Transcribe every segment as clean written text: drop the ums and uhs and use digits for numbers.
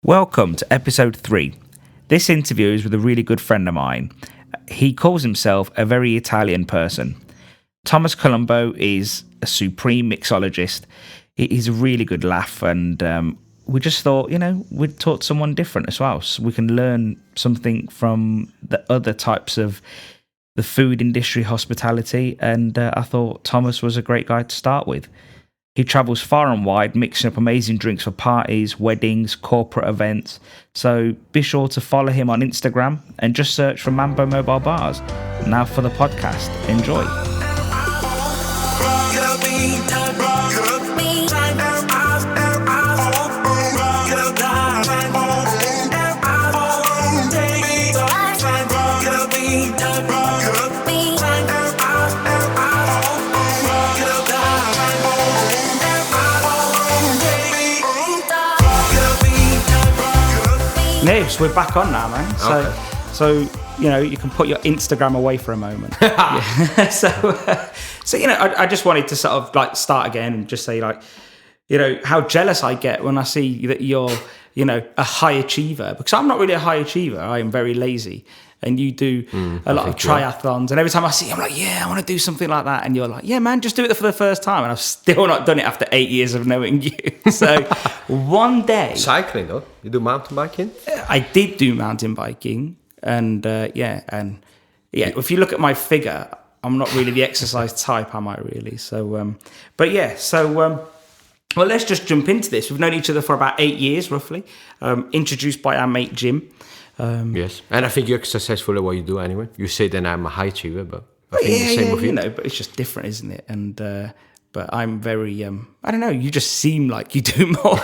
Welcome to episode 3. This interview is with a really good friend of mine. He calls himself a very Italian person. Thomas Colombo is a supreme mixologist. He's a really good laugh, and we just thought, we'd talk to someone different as well, so we can learn something from the other types of the food industry, hospitality, and I thought Thomas was a great guy to start with. He travels far and wide, mixing up amazing drinks for parties, weddings, corporate events. So be sure to follow him on Instagram and just search for Mambo Mobile Bars. Now for the podcast. Enjoy. Nibs, we're back on now, man. So you can put your Instagram away for a moment. I just wanted to sort of start again and just say how jealous I get when I see that you're a high achiever, because I'm not really a high achiever. I am very lazy. And you do a lot of triathlons, and every time I see you, I'm like, yeah, I want to do something like that. And you're like, yeah, man, just do it for the first time. And I've still not done it after 8 years of knowing you. So one day... Cycling, though? You do mountain biking? I did do mountain biking. And if you look at my figure, I'm not really the exercise type, am I really? So, well, let's just jump into this. We've known each other for about 8 years, roughly. Introduced by our mate, Jim. Yes, and I think you're successful at what you do anyway. You say that I'm a high achiever, but I think the same with you. But it's just different, isn't it? And but I'm very, I don't know. You just seem like you do more.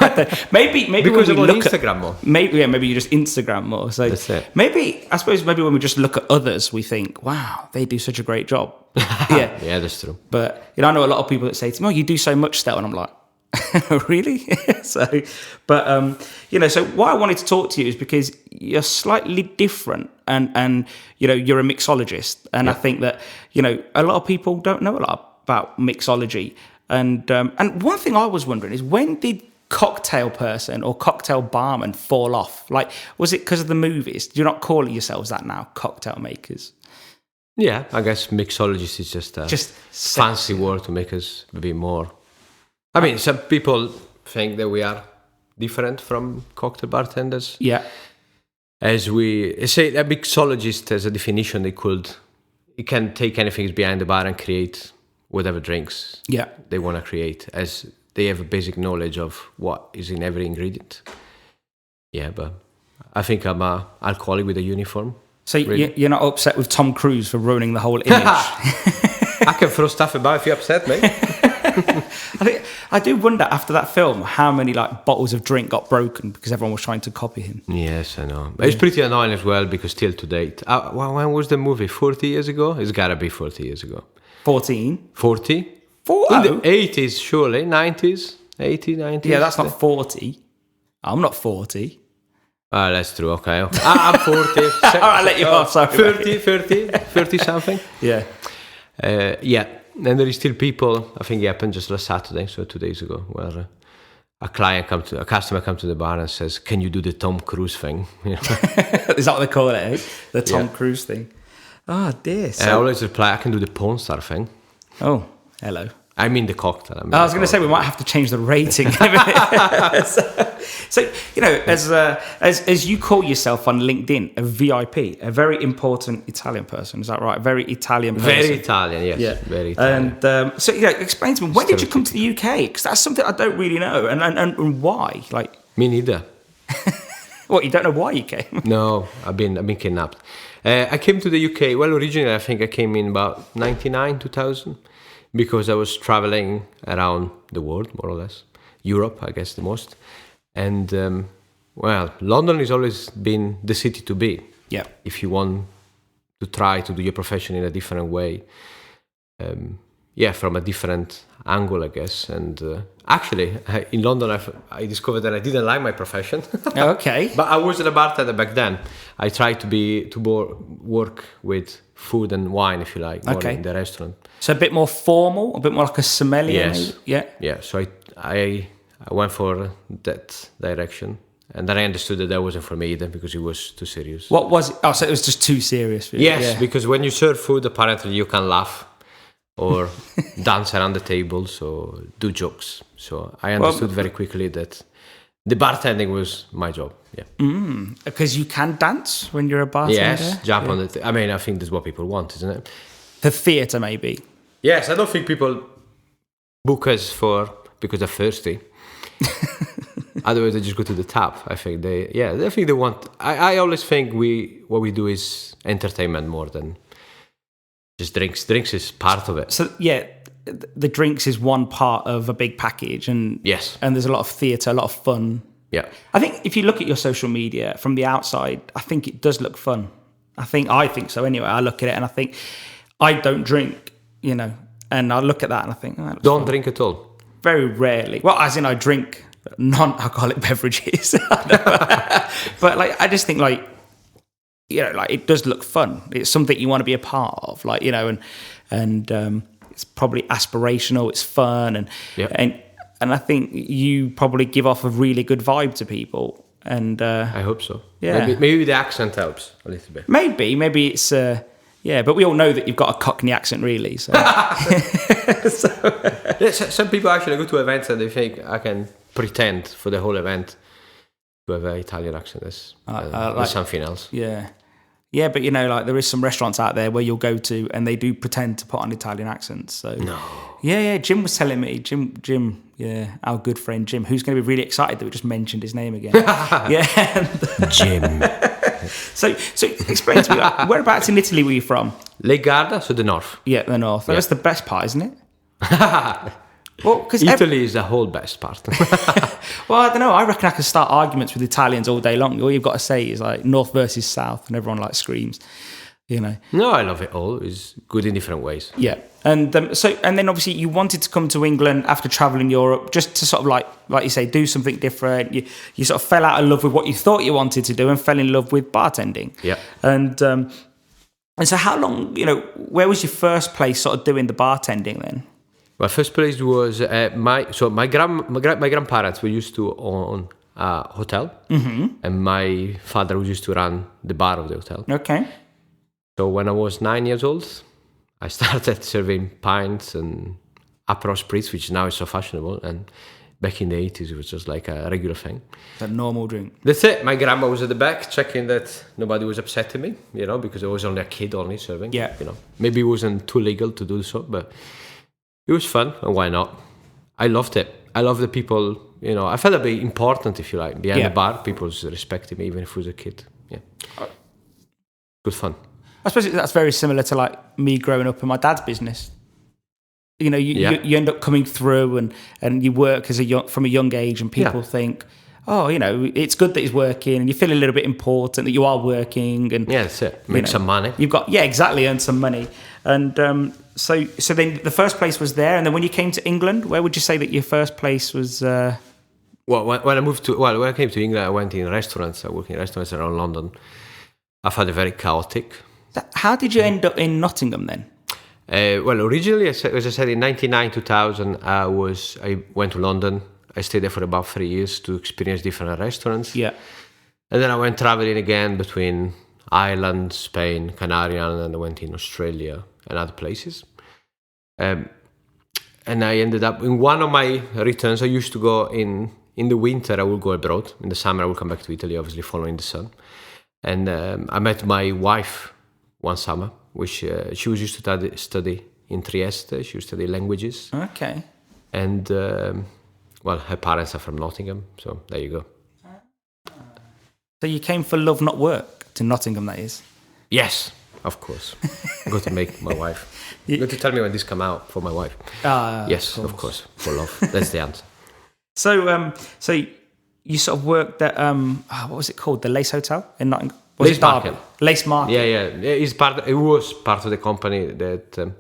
maybe because I'm on Instagram more. Maybe you just Instagram more. So that's it. Maybe when we just look at others, we think, wow, they do such a great job. Yeah, that's true. But I know a lot of people that say to me, oh, you do so much still, and I'm like, really? So why I wanted to talk to you is because you're slightly different, and you're a mixologist, and I think that a lot of people don't know a lot about mixology, and one thing I was wondering is, when did cocktail person or cocktail barman fall off? Like, was it because of the movies? Do you not call yourselves that now, cocktail makers? Yeah, I guess mixologist is just a fancy word to make us a bit more. I mean, some people think that we are different from cocktail bartenders. Yeah. As we say, a mixologist, as a definition, it can take anything behind the bar and create whatever drinks they want to create, as they have a basic knowledge of what is in every ingredient. Yeah, but I think I'm an alcoholic with a uniform. So really. You're not upset with Tom Cruise for ruining the whole image? I can throw stuff about if you're upset, mate. I do wonder, after that film, how many bottles of drink got broken because everyone was trying to copy him. Yes, I know. But it's pretty annoying as well, because till to date, when was the movie? 40 years ago? It's gotta be 40 years ago. 14? 40? In the 80s, surely. 90s? 80, 90s? Yeah, that's not 40. I'm not 40. That's true. Okay. I'm 40. All right, I'll let you off. Sorry. 30 something. Yeah. And there is still people, I think it happened just last Saturday, so 2 days ago, where a customer comes to the bar and says, can you do the Tom Cruise thing? Is that what they call it, eh? The Tom Cruise thing. Oh, dear. So, I always reply, I can do the porn star thing. Oh, hello. I mean the cocktail. I was going to say, we might have to change the rating. so as you call yourself on LinkedIn, a VIP, a very important Italian person, is that right? A very Italian person. Very Italian, yes. Yeah. Very Italian. And explain to me, when did you come to the UK? Because that's something I don't really know, and why? Me neither. What, you don't know why you came? No, I've been kidnapped. I came to the UK. Well, originally I think I came in about 99, 2000. Because I was traveling around the world, more or less. Europe, I guess, the most. And, London has always been the city to be. Yeah. If you want to try to do your profession in a different way. From a different angle, I guess. And actually, in London, I discovered that I didn't like my profession. Okay. But I wasn't a bartender back then. I tried to work with food and wine, if you like, more in the restaurant. So a bit more formal, a bit more like a sommelier. Yes. Maybe? Yeah. Yeah. So I went for that direction, And then I understood that wasn't for me either because it was too serious. What was it? Oh, so it was just too serious for you? Yes, because when you serve food, apparently you can laugh or dance around the tables or do jokes. So I understood very quickly that the bartending was my job. Yeah. Because you can dance when you're a bartender? Yes, jump on the... I mean, I think that's what people want, isn't it? The theatre, maybe? Yes, I don't think people book us because they're thirsty. Otherwise, they just go to the tap. I think they want... I always think what we do is entertainment more than just drinks. Drinks is part of it. So, the drinks is one part of a big package. And yes. And there's a lot of theatre, a lot of fun. Yeah. I think if you look at your social media from the outside, I think it does look fun. I think so anyway. I look at it and I think, I don't drink, and I look at that and I think... Oh, don't drink at all? Very rarely. Well, as in I drink non-alcoholic beverages. But I just think it does look fun. It's something you want to be a part of, and it's probably aspirational. It's fun, and I think you probably give off a really good vibe to people. And I hope so. Yeah, maybe the accent helps a little bit. Maybe it's but we all know that you've got a Cockney accent, really. So, some people actually go to events and they think I can pretend for the whole event to have an Italian accent. That's something else. Yeah, but there is some restaurants out there where you'll go to and they do pretend to put on Italian accents. So no. Yeah. Jim was telling me, Jim. Yeah, our good friend Jim, who's going to be really excited that we just mentioned his name again. Jim. So explain to me, whereabouts in Italy were you from? Lake Garda, so the north. Yeah, the north. That's the best part, isn't it? Well, because Italy is the whole best part. Well, I don't know. I reckon I could start arguments with Italians all day long. All you've got to say is north versus south, and everyone screams. No, I love it all. It's good in different ways. Yeah, and then obviously you wanted to come to England after traveling Europe, just to sort of like you say, do something different. You sort of fell out of love with what you thought you wanted to do, and fell in love with bartending. Yeah, and so how long? Where was your first place sort of doing the bartending then? My first place was my grandparents were used to own a hotel, and my father used to run the bar of the hotel. Okay. So when I was 9 years old, I started serving pints and Aperol Spritz, which now is so fashionable. And back in the 80s, it was just like a regular thing. A normal drink. That's it. My grandma was at the back checking that nobody was upset at me, because I was only a kid only serving. Yeah. Maybe it wasn't too legal to do so, but it was fun. And why not? I loved it. I love the people, I felt a bit important, if you like, behind the bar. People respected me, even if I was a kid. Yeah. Good fun. I suppose that's very similar to me growing up in my dad's business. You end up coming through and you work from a young age, and people think, it's good that he's working, and you feel a little bit important that you are working, and that's it. Make some money. You've got exactly, earn some money, and so then the first place was there, and then when you came to England, where would you say that your first place was? Well, when I came to England, I went in restaurants. I worked in restaurants around London. I found it very chaotic. How did you end up in Nottingham then? Originally, as I said, in 1999, 2000, I went to London. I stayed there for about 3 years to experience different restaurants. Yeah. And then I went traveling again between Ireland, Spain, Canary Islands, and I went in Australia and other places. And I ended up, in one of my returns, I used to go in the winter, I would go abroad. In the summer, I would come back to Italy, obviously following the sun. And I met my wife one summer, which she was used to study in Trieste. She was studying languages. Okay. And, her parents are from Nottingham, so there you go. So you came for love, not work, to Nottingham, that is? Yes, of course. I'm going to make my wife. You're going to tell me when this come out for my wife. Yes, of course, for love. That's the answer. So you sort of worked at, what was it called? The Lace Hotel in Nottingham? Lace Market. Lace Market. Yeah. It was part of the company that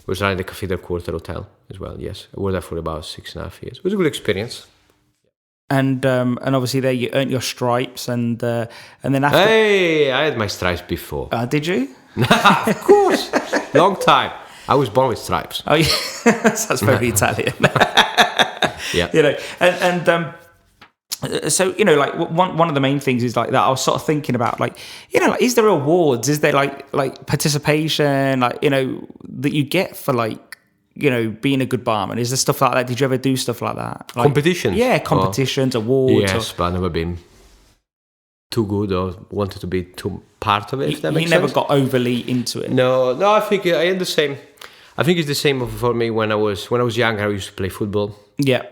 was running the Cathedral Quarter Hotel as well. Yes, I was there for about 6.5 years. It was a good experience. And obviously there you earned your stripes, and then after. Hey, I had my stripes before. Did you? Of course, long time. I was born with stripes. Oh yeah, that's very Italian. Yeah, So, you know, like one of the main things is like that I was sort of thinking about, like, you know, like, is there awards? Is there like participation, like, you know, that you get for like, you know, being a good barman? Is there stuff like that? Did you ever do stuff like that? Like, competitions? Yeah, competitions, awards. Yes, but I've never been too good or wanted to be too part of it. If that makes sense. You never got got overly into it. No. I think I had the same. I think it's the same for me when I was younger. I used to play football. Yeah.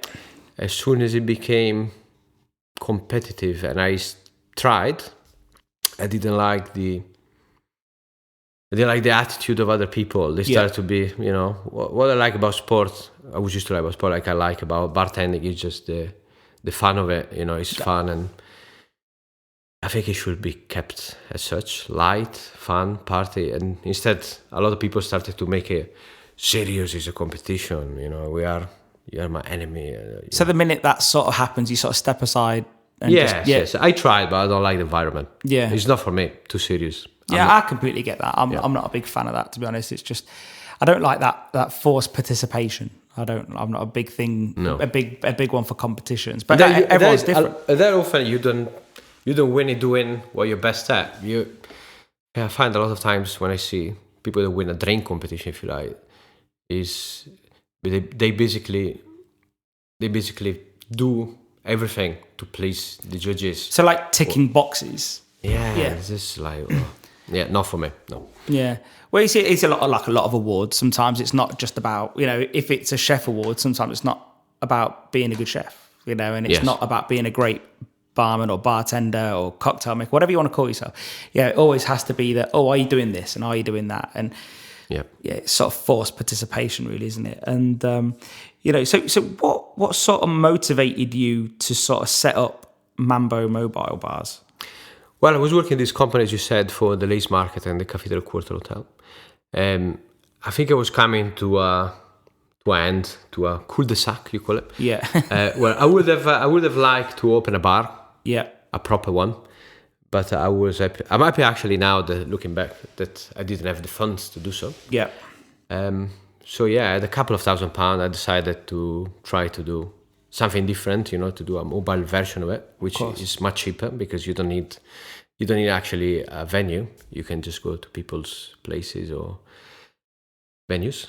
As soon as it became competitive and I tried, I didn't like the attitude of other people. They started to be, you know, what I like about sport. I was used to like about sport. Like I like about bartending is just the fun of it. You know, it's fun, and I think it should be kept as such, light, fun, party. And instead, a lot of people started to make it serious. It's a competition. You know, you're my enemy. So the minute that sort of happens, you sort of step aside. And yes. I tried, but I don't like the environment. Yeah. It's not for me. Too serious. I completely get that. I'm not a big fan of that, to be honest. It's just, I don't like that forced participation. I'm not a big thing, a big one for competitions. But everyone's different. That often you don't win it doing what you're best at. I find a lot of times when I see people that win a drink competition, if you like, is they basically do everything to please the judges. So like ticking boxes. Yeah. It's just like, not for me. No. Yeah. Well, you see, it's a lot of awards. Sometimes it's not just about, you know, if it's a chef award, sometimes it's not about being a good chef, you know, and it's not about being a great barman or bartender or cocktail maker, whatever you want to call yourself. Yeah, it always has to be that, are you doing this and are you doing that? And it's sort of forced participation, really, isn't it? And you know, so what sort of motivated you to sort of set up Mambo Mobile Bars? Well, I was working in this company, as you said, for the Lace Market and the Café del Quarter Hotel. I think I was coming to a cul-de-sac, you call it. Yeah. Well, I would have liked to open a bar. Yeah. A proper one. But I'm happy actually now that looking back that I didn't have the funds to do so. Yeah. So I had a couple of £1,000. I decided to try to do something different, you know, to do a mobile version of it, which is much cheaper because you don't need actually a venue. You can just go to people's places or venues.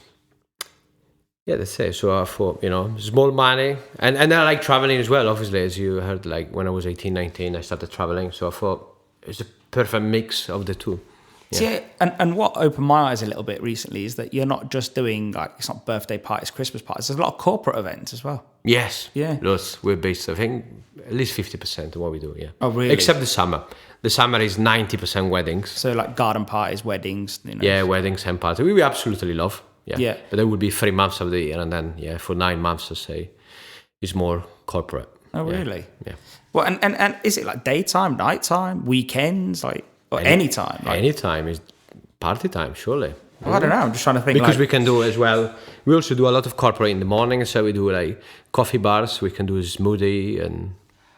Yeah, that's it. So I thought, you know, small money. And I like traveling as well, obviously, as you heard, like when I was 18, 19, I started traveling. So I thought it's a perfect mix of the two. Yeah. And what opened my eyes a little bit recently is that you're not just doing, like, it's not birthday parties, Christmas parties. There's a lot of corporate events as well. Yes. Yeah. Lots. We're based, I think, at least 50% of what we do, yeah. Oh, really? Except the summer. The summer is 90% weddings. So, like, garden parties, weddings, you know. Yeah, weddings, hen parties. We absolutely love. Yeah. But there would be 3 months of the year, and then, for 9 months, I say, it's more corporate. Oh, really? Yeah. Well, and is it like daytime, nighttime, weekends, like, or anytime? Like? Anytime is party time, surely. Well, I don't know. I'm just trying to think. Because we can do as well. We also do a lot of corporate in the morning, so we do like coffee bars. We can do a smoothie and.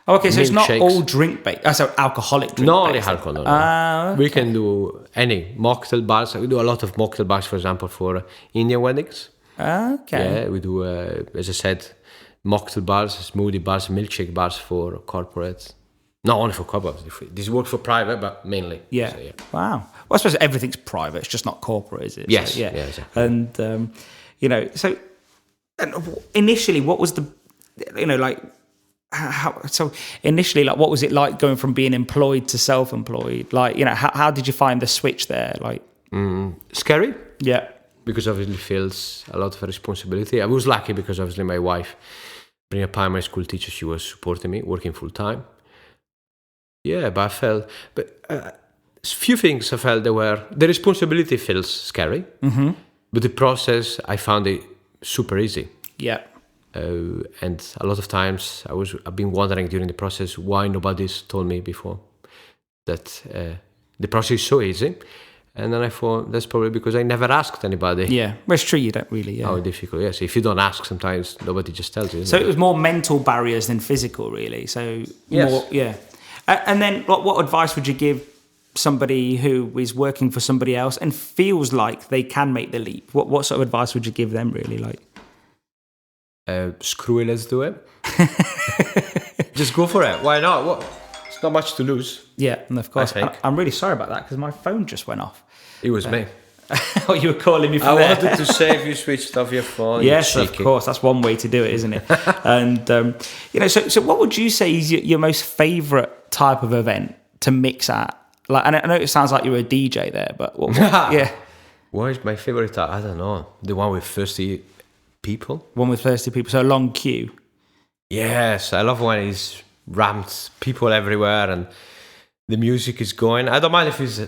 Okay, so it's not all drink based. So alcoholic drink. No, based. alcohol. No. Okay. We can do any mocktail bars. We do a lot of mocktail bars, for example, for Indian weddings. Okay. Yeah, we do, as I said, mocktail bars, smoothie bars, milkshake bars for corporates. Not only for corporates. This works for private, but mainly. Yeah. So, Wow. Well, I suppose everything's private. It's just not corporate, is it? Yes. So, yeah. Exactly. And you know, so initially, what was the, you know, like. So initially, like, what was it like going from being employed to self-employed? Like, you know, how did you find the switch there? Like, scary. Yeah, because obviously feels a lot of responsibility. I was lucky because obviously my wife, being a primary school teacher, she was supporting me, working full time. Yeah, but I felt, few things I felt the responsibility feels scary, but the process I found it super easy. Yeah. And a lot of times I've been wondering during the process why nobody's told me before that the process is so easy. And then I thought that's probably because I never asked anybody. Yeah, well, it's true, you don't really. Yeah. How difficult, yes. If you don't ask, sometimes nobody just tells you. So it was more mental barriers than physical, really. So yes. More, yeah. And then what advice would you give somebody who is working for somebody else and feels like they can make the leap? What sort of advice would you give them, really? Like, screw it, let's do it. Just go for it. Why not? What? It's not much to lose. Yeah, and of course. I think. I'm really sorry about that because my phone just went off. It was me. Oh, you were calling me from I there. wanted to save you switched off your phone. Yes, of course. That's one way to do it, isn't it? And, so what would you say is your most favourite type of event to mix at? Like, I know it sounds like you're a DJ there, but yeah. What is my favourite type? I don't know. The one with thirsty people? One with thirsty people, so a long queue. Yes, I love when it's ramped, people everywhere, and the music is going. I don't mind if it's...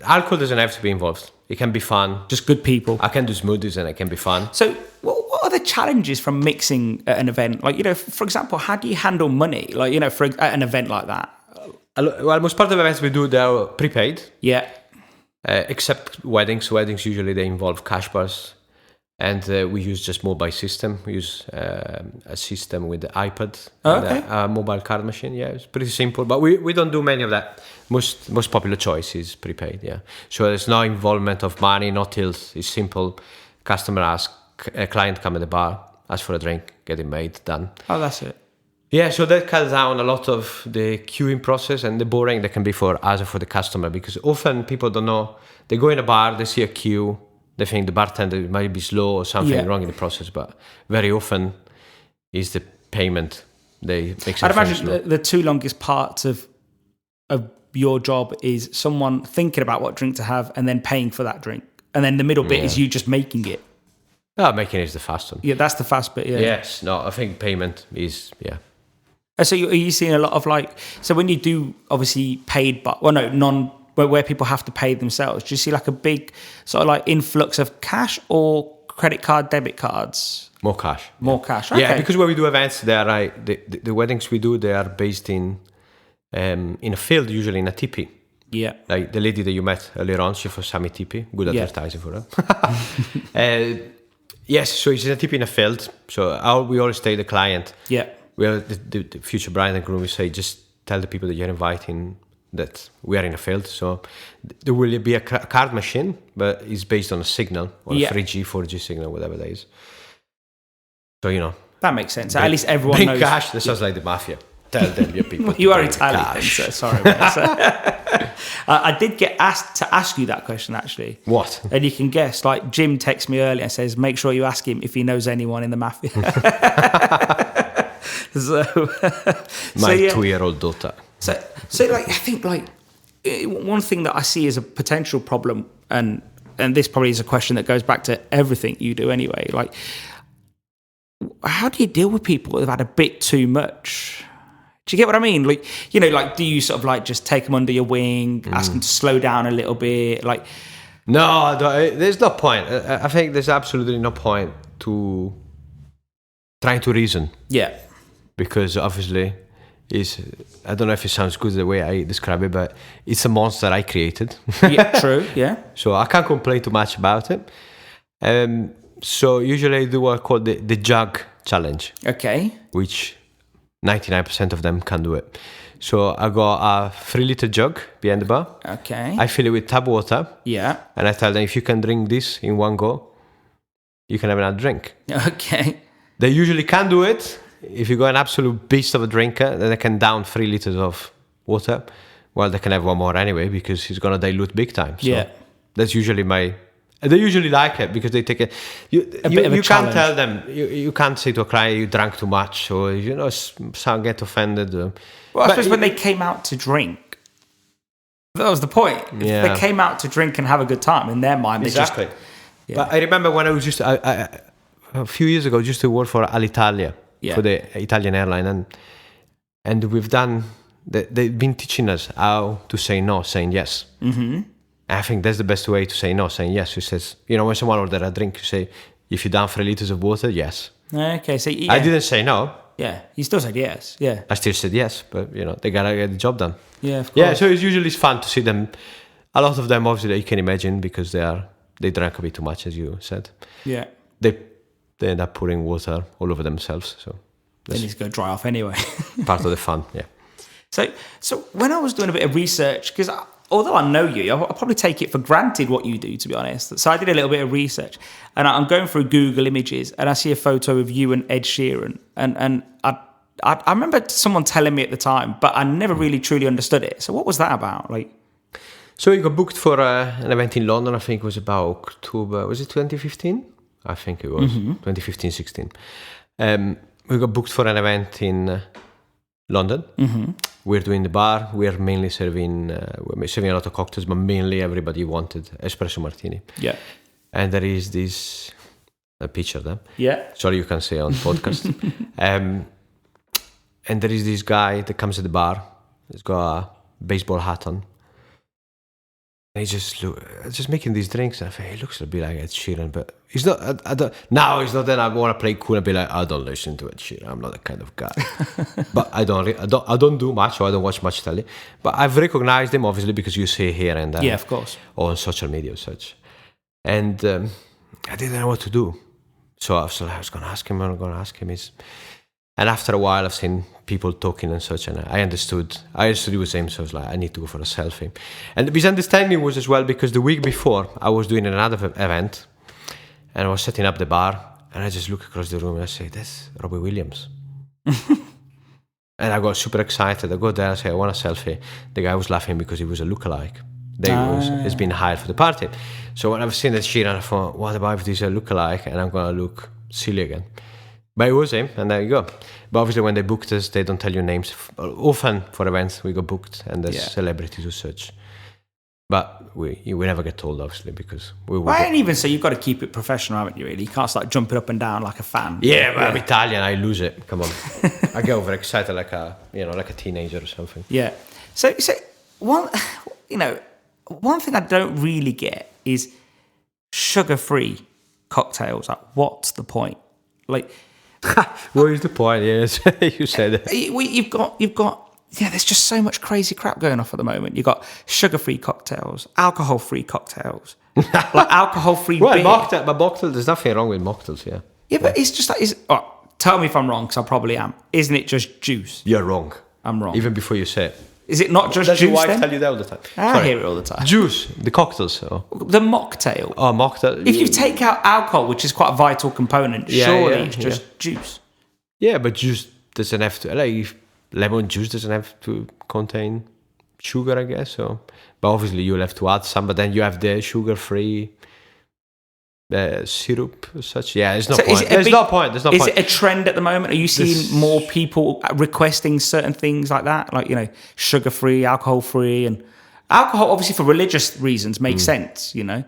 alcohol doesn't have to be involved. It can be fun. Just good people. I can do smoothies and it can be fun. So what are the challenges from mixing at an event? Like, for example, how do you handle money? Like, at an event like that? Well, most part of the events we do, they're prepaid. Yeah. Except weddings. Weddings, usually they involve cash bars. And we use just mobile system. We use a system with the iPad and a mobile card machine. Yeah, it's pretty simple. But we don't do many of that. Most popular choice is prepaid, yeah. So there's no involvement of money, no tills. It's simple. Customer asks, a client come at the bar, ask for a drink, get it made, done. Oh, that's it. Yeah, so that cuts down a lot of the queuing process and the boring that can be for us or for the customer, because often people don't know. They go in a bar, they see a queue, they think the bartender might be slow or something wrong in the process, but very often is the payment. They make I'd imagine the two longest parts of your job is someone thinking about what drink to have and then paying for that drink. And then the middle bit is you just making it. No, making it is the fast one. Yeah, that's the fast bit, yeah. Yes, no, I think payment is, yeah. So are you seeing a lot of so when you do obviously paid, but where people have to pay themselves, do you see like a big sort of like influx of cash or credit card, debit cards? More cash. More cash, okay. Yeah, because when we do events, they are the weddings we do, they are based in a field, usually in a tipi. Yeah. Like the lady that you met earlier on, she for Sami tipi. Good advertising for her. Yes, so it's in a tipi in a field. So we always tell the client. Yeah. We are the future bride and groom. We say, just tell the people that you're inviting that we are in a field. So there will be a card machine, but it's based on a signal, or a 3G, 4G signal, whatever that is. So, that makes sense. At least everyone knows. Cash, that sounds like the mafia. Tell them your people. You are Italian, so sorry. I did get asked to ask you that question, actually. What? And you can guess. Like, Jim texts me earlier and says, make sure you ask him if he knows anyone in the mafia. My 2-year-old daughter. So I think one thing that I see as a potential problem, and this probably is a question that goes back to everything you do anyway. Like, how do you deal with people that have had a bit too much? Do you get what I mean? Like, do you sort of just take them under your wing, ask them to slow down a little bit? No, there's no point. I think there's absolutely no point to trying to reason. Yeah. Because obviously, I don't know if it sounds good the way I describe it, but it's a monster I created. Yeah, true, yeah. So I can't complain too much about it. So usually I do what I call the jug challenge. Okay. Which 99% of them can do it. So I got a 3-liter jug behind the bar. Okay. I fill it with tap water. Yeah. And I tell them, if you can drink this in one go, you can have another drink. Okay. They usually can do it. If you got an absolute beast of a drinker, then they can down 3 liters of water. Well, they can have one more anyway, because it's going to dilute big time. So yeah. That's usually they usually like it because they take it. You can't tell them. You can't say to a client you drank too much, or some get offended. Well, I suppose when they came out to drink, that was the point. Yeah. They came out to drink and have a good time. In their mind, exactly. But I remember when I was a few years ago, just to work for Alitalia, for the Italian airline, and we've done. They've been teaching us how to say no, saying yes. Mm-hmm. I think that's the best way to say no, saying yes. Who says, when someone orders a drink, you say, if you down 3 liters of water, yes. Okay, so I didn't say no. Yeah, you still said yes. Yeah, I still said yes, but they gotta get the job done. Yeah, of course. Yeah, so it's usually fun to see them. A lot of them, obviously, you can imagine because they drank a bit too much, as you said. Yeah, they end up pouring water all over themselves. So they need to go dry off anyway. Part of the fun, yeah. So when I was doing a bit of research, because although I know you, I'll probably take it for granted what you do, to be honest. So I did a little bit of research, and I'm going through Google Images, and I see a photo of you and Ed Sheeran, and I remember someone telling me at the time, but I never really truly understood it. So what was that about? Like, so we got booked for an event in London. I think it was about October. Was it 2015? I think it was 2015, 16. We got booked for an event in London. We're doing the bar. We're mainly serving a lot of cocktails, but mainly everybody wanted espresso martini. Yeah. And there is this a picture of them. Yeah. Sorry, you can say on podcast. And there is this guy that comes at the bar. He's got a baseball hat on. And he's just making these drinks. And I think he looks a bit like Ed Sheeran, but he's not. I don't. Now he's not. Then I want to play cool and be like, I don't listen to Ed Sheeran. I'm not that kind of guy. But I don't do much, or I don't watch much telly. But I've recognized him obviously because you see here and there. Yeah, of course. Or on social media or such. And I didn't know what to do. So I was going to ask him. And after a while, I've seen people talking and such, and I understood it was him. So I was like, I need to go for a selfie. And the misunderstanding was as well because the week before I was doing another event, and I was setting up the bar, and I just look across the room and I say, "That's Robbie Williams." And I got super excited. I go there, I say, "I want a selfie." The guy was laughing because he was a lookalike. He's been hired for the party. So when I've seen that shit, I thought, what about if this is a lookalike and I'm going to look silly again? But it was him, and there you go. But obviously when they booked us, they don't tell you names. Often for events, we got booked, and there's celebrities or such. But we never get told, obviously, because we will. And even so, you've got to keep it professional, haven't you, really? You can't start jumping up and down like a fan. Yeah, but I'm Italian, I lose it. Come on. I get overexcited like a teenager or something. Yeah. So one thing I don't really get is sugar-free cocktails. Like, what's the point? Like, what is the point? Yes, you said it. You've got. Yeah, there's just so much crazy crap going off at the moment. You've got sugar-free cocktails, alcohol-free cocktails, like alcohol-free beer. Mocktail, there's nothing wrong with mocktails, yeah. Yeah, but it's just like, tell me if I'm wrong, because I probably am. Isn't it just juice? You're wrong. I'm wrong. Even before you say it. Is it not just Does juice, your wife then? tell you that all the time? I hear it all the time. Juice, the cocktails. So. The mocktail. Oh, mocktail. If you take out alcohol, which is quite a vital component, surely it's just juice. Yeah, but juice doesn't have to, like, lemon juice doesn't have to contain sugar, I guess. So, but obviously you'll have to add some. But then you have the sugar-free syrup, or such. Yeah, there's no point. There's no point. Is it a trend at the moment? Are you seeing more people requesting certain things like that, like sugar-free, alcohol-free, and alcohol? Obviously, for religious reasons, makes sense. But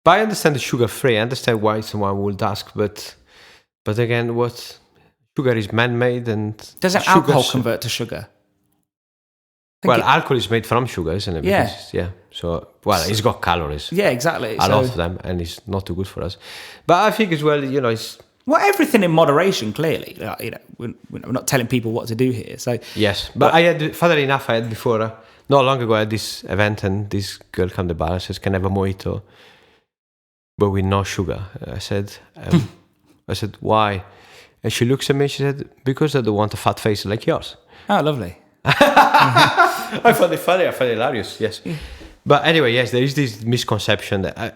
I understand the sugar-free. I understand why someone would ask, but again, what? Sugar is man-made, and doesn't alcohol convert to sugar? Well, alcohol is made from sugar, isn't it? Because, So, it's got calories. Yeah, exactly. A lot of them, and it's not too good for us. But I think as well, it's... Well, everything in moderation, clearly. We're not telling people what to do here. So yes, but I had, funnily enough, before, not long ago, I had this event, and this girl came to the bar and says, "Can I have a mojito, but with no sugar?" I said, "Why?" And she looks at me, she said, "Because I don't want a fat face like yours." Oh, lovely. I found it funny, I found it hilarious, yes. Yeah. But anyway, yes, there is this misconception that, I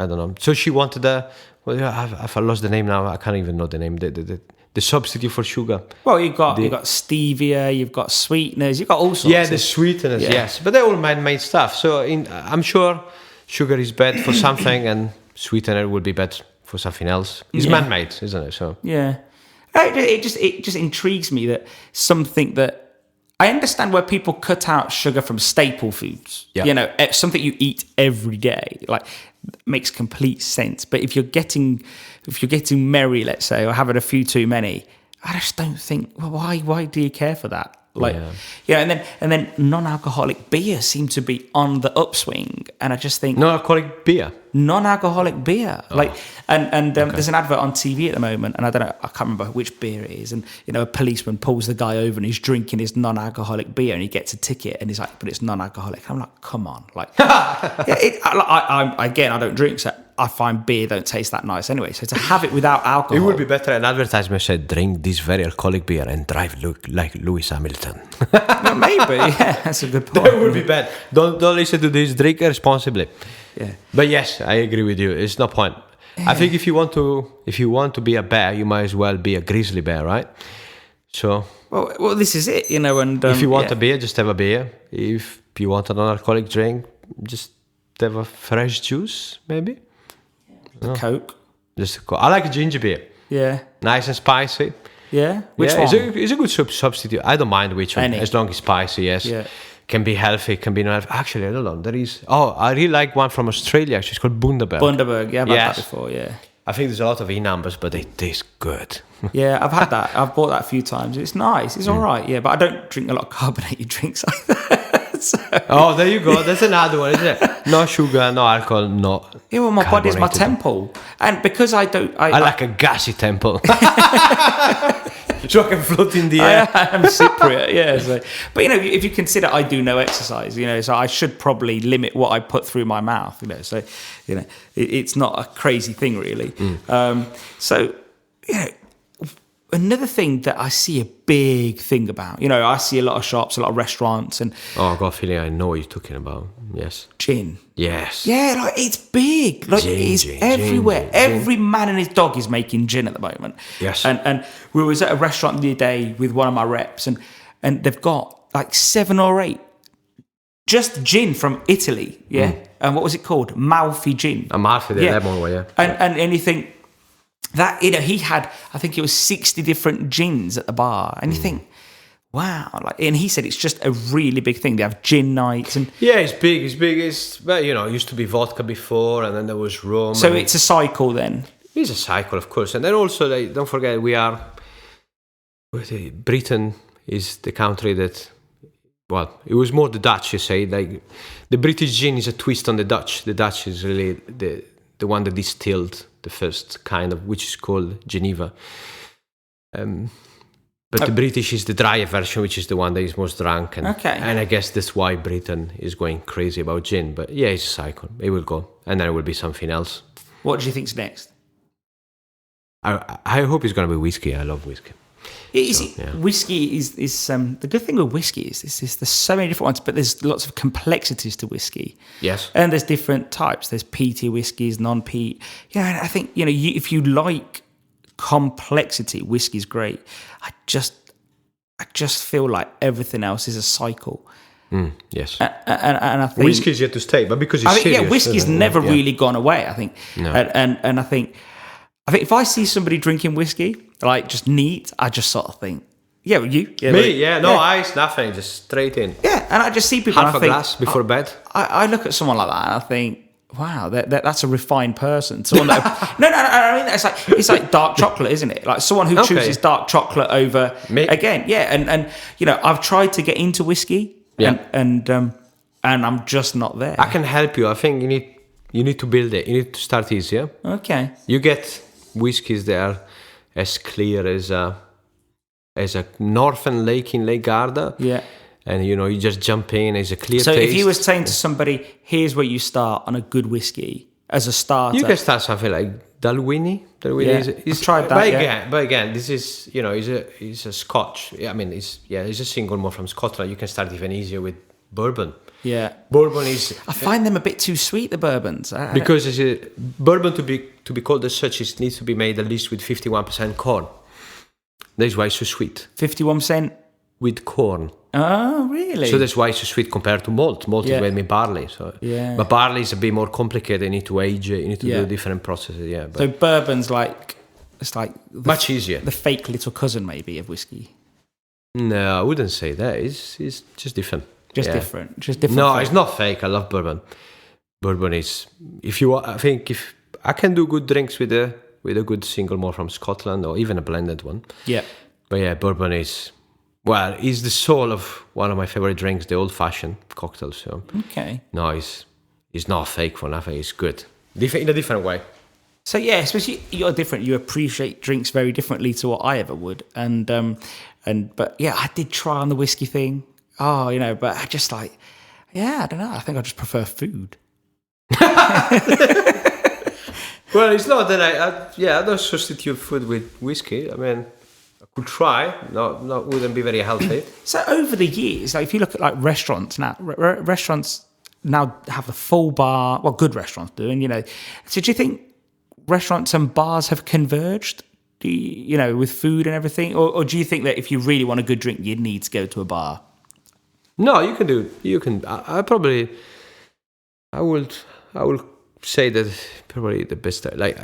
don't know. So she wanted I've lost the name now, I can't even know the name, the substitute for sugar. Well, you've got stevia, you've got sweeteners, you've got all sorts. Yeah, the sweeteners, yes. But they're all man-made stuff. So I'm sure sugar is bad for something and sweetener will be bad for something else. It's man-made, isn't it? So yeah. It just intrigues me that something that I understand where people cut out sugar from staple foods. Yeah. Something you eat every day, like, makes complete sense. But if you're getting merry, let's say, or having a few too many, I just don't think. Well, why do you care for that? Like, and then non-alcoholic beer seemed to be on the upswing, and I just think non-alcoholic beer. Like, and there's an advert on TV at the moment, and I can't remember which beer it is, and a policeman pulls the guy over and he's drinking his non-alcoholic beer, and he gets a ticket, and he's like, "But it's non-alcoholic." I'm like, come on, like, I don't drink, so I find beer don't taste that nice anyway. So to have it without alcohol, it would be better. An advertisement said, "Drink this very alcoholic beer and drive like Lewis Hamilton." Maybe, yeah, that's a good point. That would be bad. Don't listen to this. Drink responsibly. Yeah. But yes, I agree with you. It's no point. Yeah. I think if you want to be a bear, you might as well be a grizzly bear, right? So Well, this is it, you know. And if you want a beer, just have a beer. If you want a non-alcoholic drink, just have a fresh juice, maybe. Coke. Just I like a ginger beer. Yeah. Nice and spicy. Yeah. Which one? It's a good substitute. I don't mind which one, as long as it's spicy. Yes. Yeah. Can be healthy, can be not healthy. Actually, I don't know. There is. Oh, I really like one from Australia. Actually, it's called Bundaberg. Bundaberg. Yeah, I've had that before. Yeah. I think there's a lot of E numbers, but they taste good. Yeah, I've had that. I've bought that a few times. It's nice. It's all right. Yeah, but I don't drink a lot of carbonated drinks either. So. Oh, there you go. That's another one, isn't it? No sugar, no alcohol, no. Yeah, well, my body's my temple, and because I don't, I like a gassy temple. So I can float in the air. I'm Cypriot, yeah. So, but you know, if you consider I do no exercise, you know, so I should probably limit what I put through my mouth, you know. So, you know, it's not a crazy thing really. So, you know, another thing that I see a big thing about, you know, I see a lot of shops, a lot of restaurants, and I've got a feeling I know what you're talking about. Yes, gin. Yes. Yeah, like it's big. Like it's everywhere. Every man and his dog is making gin at the moment. Yes. And we was at a restaurant the other day with one of my reps, and they've got like 7 or 8 just gin from Italy. Yeah. And what was it called? Malfi gin. Amalfi, the lemon one, yeah. And you think that, you know, he had, I think it was 60 different gins at the bar, and you think, wow, like, and he said it's just a really big thing. They have gin nights, and it's big. It's well, you know, it used to be vodka before, and then there was rum. So it's a cycle then. It's a cycle, of course, and then also don't forget Britain is the country that, well, it was more the Dutch. You say like the British gin is a twist on the Dutch. The Dutch is really the one that distilled the first kind of, which is called Geneva. But the British is the drier version, which is the one that is most drunk. And I guess that's why Britain is going crazy about gin. But yeah, it's a cycle. It will go. And then it will be something else. What do you think's next? I hope it's going to be whiskey. I love whiskey. Whiskey is the good thing with whiskey is there's so many different ones, but there's lots of complexities to whiskey. Yes. And there's different types. There's peaty whiskies, non-peat. Yeah, and I think, you know, if you like complexity, whiskey's great. I just feel like everything else is a cycle. Yes. And I think whiskey's yet to stay, but because it's serious. Yeah, whiskey's never really gone away, I think. No. And I think if I see somebody drinking whiskey, like just neat, I just sort of think, yeah, well, you? Yeah, me? Yeah, no ice, nothing, just straight in. Yeah, and I just see people. Half a glass before bed. I look at someone like that and I think, wow, that's a refined person. Someone that, no, I mean it's like dark chocolate, isn't it? Like someone who chooses dark chocolate over me. Again, yeah, and you know, I've tried to get into whiskey, and I'm just not there. I can help you. I think you need to build it. You need to start easier. Okay. You get whiskeys that are as clear as a Northern Lake in Lake Garda. Yeah. And, you know, you just jump in, it's a clear taste. So if you were saying to somebody, here's where you start on a good whiskey, as a starter. You can start something like Dalwhinnie. I've tried that, But again, this is, you know, is a Scotch. I mean, it's a single malt from Scotland. You can start even easier with bourbon. Yeah. Bourbon is... I find them a bit too sweet, the bourbons. Because bourbon, to be called as such, it needs to be made at least with 51% corn. That's why it's so sweet. 51%? With corn. Oh, really? So that's why it's so sweet compared to malt. Malt is made with barley. So. Yeah. But barley is a bit more complicated. You need to age it. You need to do different processes. Yeah. But so bourbon's it's like much easier. The fake little cousin, maybe, of whiskey. No, I wouldn't say that. It's just different. Just different. No, fake. It's not fake. I love bourbon. Bourbon is, I think if I can do good drinks with a good single malt from Scotland or even a blended one. Yeah. But yeah, bourbon is the soul of one of my favorite drinks, the old-fashioned cocktail. So no, it's not fake for nothing. It's good in a different way. So yeah, especially you're different. You appreciate drinks very differently to what I ever would. But yeah, I did try on the whiskey thing. Oh, you know, but I just I don't know. I think I just prefer food. Well, it's not that I don't substitute food with whiskey. I mean, I could try. Not wouldn't be very healthy. So over the years, like if you look at like restaurants now, restaurants now have the full bar. Well, good restaurants do, and you know. So do you think restaurants and bars have converged? with food and everything? Or do you think that if you really want a good drink, you'd need to go to a bar? No, you can do. You can. I will say that probably the best. Like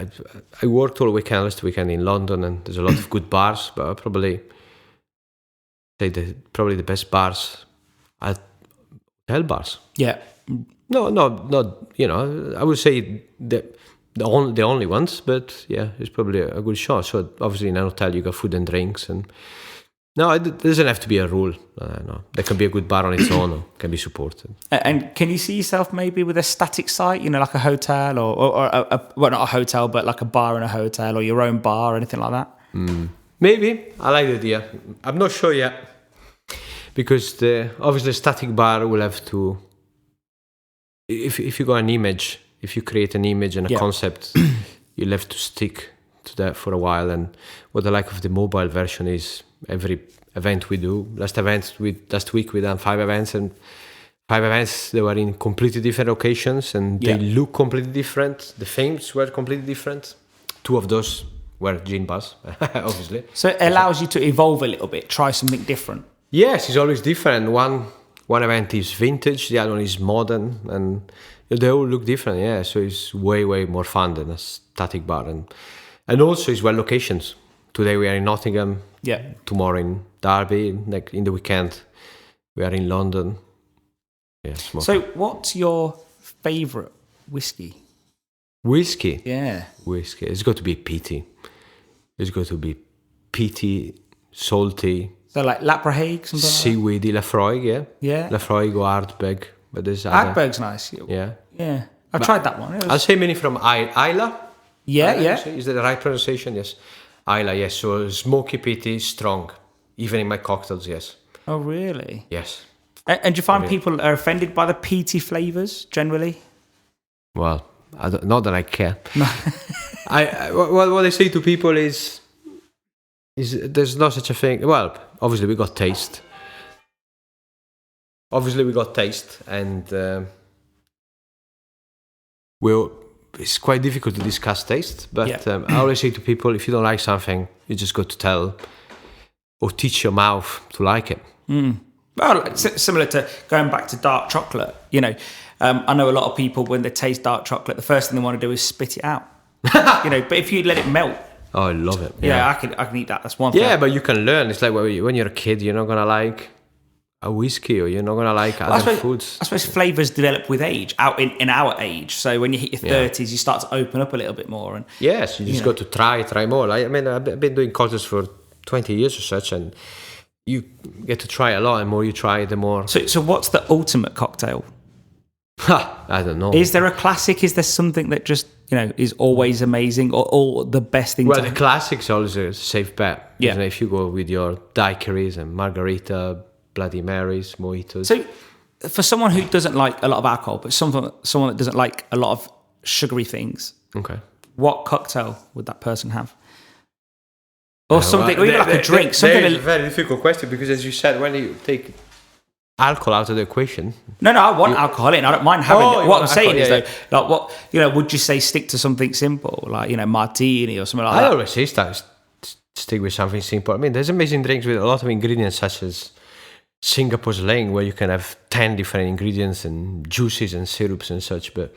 I worked all weekend last weekend in London, and there's a lot of good bars. But I probably say that probably the best bars are hotel bars. Yeah. No, not. I would say the only ones. But yeah, it's probably a good shot. So obviously in an hotel you got food and drinks and. No, it doesn't have to be a rule. No. There can be a good bar on its own, or can be supported. And can you see yourself maybe with a static site, like a hotel or well, not a hotel, but like a bar in a hotel or your own bar or anything like that? Maybe. I like the idea. I'm not sure yet. Because obviously static bar will have to... If you got an image, if you create an image and a concept, you'll have to stick to that for a while. And what I like of the mobile version is... Every event we do, last week we done 5 events, and 5 events they were in completely different locations and they look completely different. The themes were completely different. 2 of those were gin bars, obviously. So it allows you to evolve a little bit, try something different. Yes, it's always different. One event is vintage, the other one is modern, and they all look different. Yeah, so it's way more fun than a static bar, and also it's well locations. Today we are in Nottingham. Yeah. Tomorrow in Derby. Like in the weekend, we are in London. Yeah. So, what's your favourite whiskey? Whiskey. Yeah. Whiskey. It's got to be peaty. It's got to be peaty, salty. So, like Laprahague, something seaweedy, like Lafroig, yeah. Yeah. Lafroig or Ardbeg, but there's Ardbeg's nice. Yeah. Yeah. I've tried that one. I'll say many from Isla. Yeah. Is that the right pronunciation? Yes. Isla, yes. So smoky, peaty, strong. Even in my cocktails, yes. Oh, really? Yes. And do you find people are offended by the peaty flavours generally? Well, not that I care. What I say to people is there's no such a thing. Well, obviously we got taste. And it's quite difficult to discuss taste, but I always say to people, if you don't like something, you just got to tell or teach your mouth to like it. Well, similar to going back to dark chocolate, I know a lot of people, when they taste dark chocolate, the first thing they want to do is spit it out. But if you let it melt. Oh, I love it. Yeah, I can eat that. That's one thing. Yeah, but you can learn. It's like when you're a kid, you're not going to like a whiskey, or you're not going to like other foods. I suppose flavours develop with age, out in our age. So when you hit your 30s, you start to open up a little bit more. And yes, you just got to try more. I mean, I've been doing cocktails for 20 years or such, and you get to try a lot, and more you try, the more. So what's the ultimate cocktail? I don't know. Is there a classic? Is there something that just, is always amazing, or the best thing? Well, the classic's always a safe bet. Yeah. If you go with your daiquiris and margarita, Bloody Marys, mojitos. So, for someone who doesn't like a lot of alcohol, but someone that doesn't like a lot of sugary things, okay, what cocktail would that person have? Or something, or even like a drink. Something. It's a very difficult question, because, as you said, when you take alcohol out of the equation. No, I want alcohol in. I don't mind having it. What I'm saying is, like, what would you say? Stick to something simple, like martini or something like that. I always say stick with something simple. I mean, there's amazing drinks with a lot of ingredients, such as Singapore slang, where you can have 10 different ingredients and juices and syrups and such. But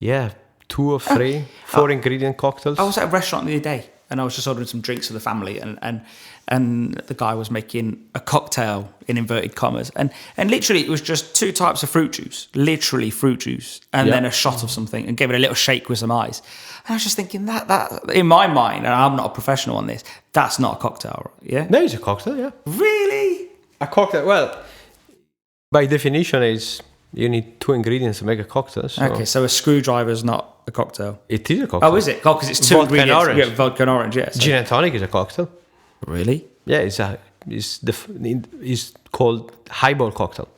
yeah, 2 or 3, 4 ingredient cocktails. I was at a restaurant the other day, and I was just ordering some drinks for the family, and the guy was making a cocktail in inverted commas, and literally it was just 2 types of fruit juice, and then a shot of something, and gave it a little shake with some ice. And I was just thinking that in my mind, and I'm not a professional on this, that's not a cocktail, yeah? No, it's a cocktail, yeah. Really? A cocktail, well, by definition, is you need 2 ingredients to make a cocktail. So. Okay, so a screwdriver is not a cocktail. It is a cocktail. Oh, is it? Oh, because it's 2 vodka ingredients. And orange. Yeah, vodka and orange, yes. Gin and tonic is a cocktail. Really? Yeah, it's called highball cocktail.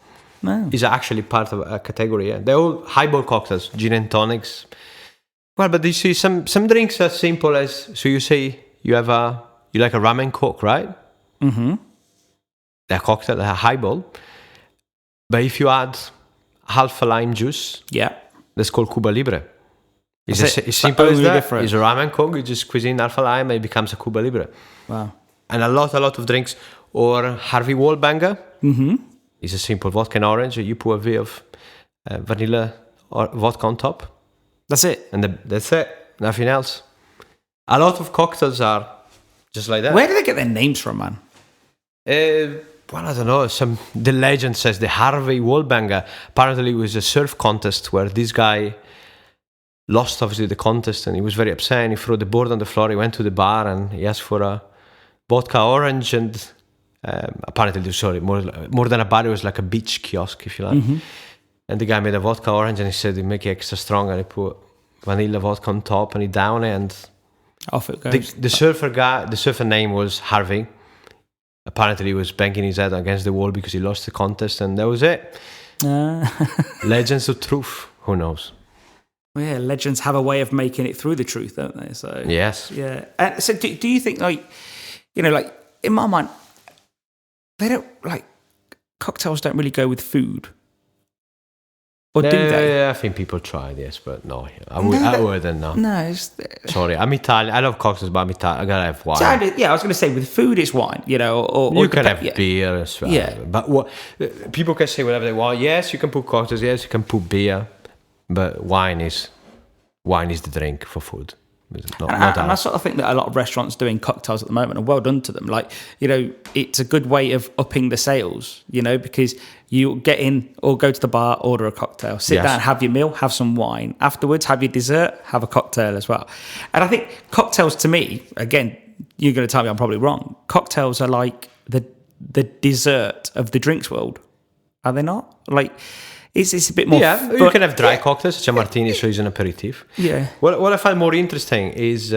No. It's actually part of a category. Yeah, they're all highball cocktails, gin and tonics. Well, but you see, some drinks are simple as, so you say you like a rum and coke, right? Mm-hmm. They're a cocktail, they're a highball. But if you add half a lime juice, yeah, that's called Cuba Libre. It's simple as that. It's a rum and coke. You just squeeze in half a lime and it becomes a Cuba Libre. Wow. And a lot of drinks. Or Harvey Wallbanger. Mm-hmm. It's a simple vodka and orange. You put a bit of vanilla or vodka on top. That's it. And that's it. Nothing else. A lot of cocktails are just like that. Where do they get their names from, man? Well, I don't know. The legend says the Harvey Wallbanger. Apparently, it was a surf contest where this guy lost, obviously, the contest, and he was very upset. And he threw the board on the floor. He went to the bar and he asked for a vodka orange. And apparently, more than a bar, it was like a beach kiosk, if you like. Mm-hmm. And the guy made a vodka orange, and he said, "He make it extra strong." And he put vanilla vodka on top, and he downed it, and off it goes. The surfer name was Harvey. Apparently, he was banging his head against the wall because he lost the contest, and that was it. Legends of truth. Who knows? Well, yeah, legends have a way of making it through the truth, don't they? So yes, yeah. And so, do you think, like, like in my mind, they don't cocktails don't really go with food? Or do they? Yeah, I think people tried, yes, but no. I wouldn't, no. No. Sorry, I'm Italian. I love cocktails, but I'm Italian. I gotta have wine. So I was going to say, with food, it's wine, or you can have beer as well. Yeah. But people can say whatever they want. Yes, you can put cocktails. Yes, you can put beer. But wine is the drink for food. And I sort of think that a lot of restaurants doing cocktails at the moment, and well done to them. Like, it's a good way of upping the sales, because you get in or go to the bar, order a cocktail, sit down, have your meal, have some wine. Afterwards, have your dessert, have a cocktail as well. And I think cocktails, to me, again, you're going to tell me I'm probably wrong. Cocktails are like the dessert of the drinks world. Are they not? Like, it's a bit more... Yeah, you can have dry cocktails, such a martini, so it's an aperitif. Yeah. What I find more interesting is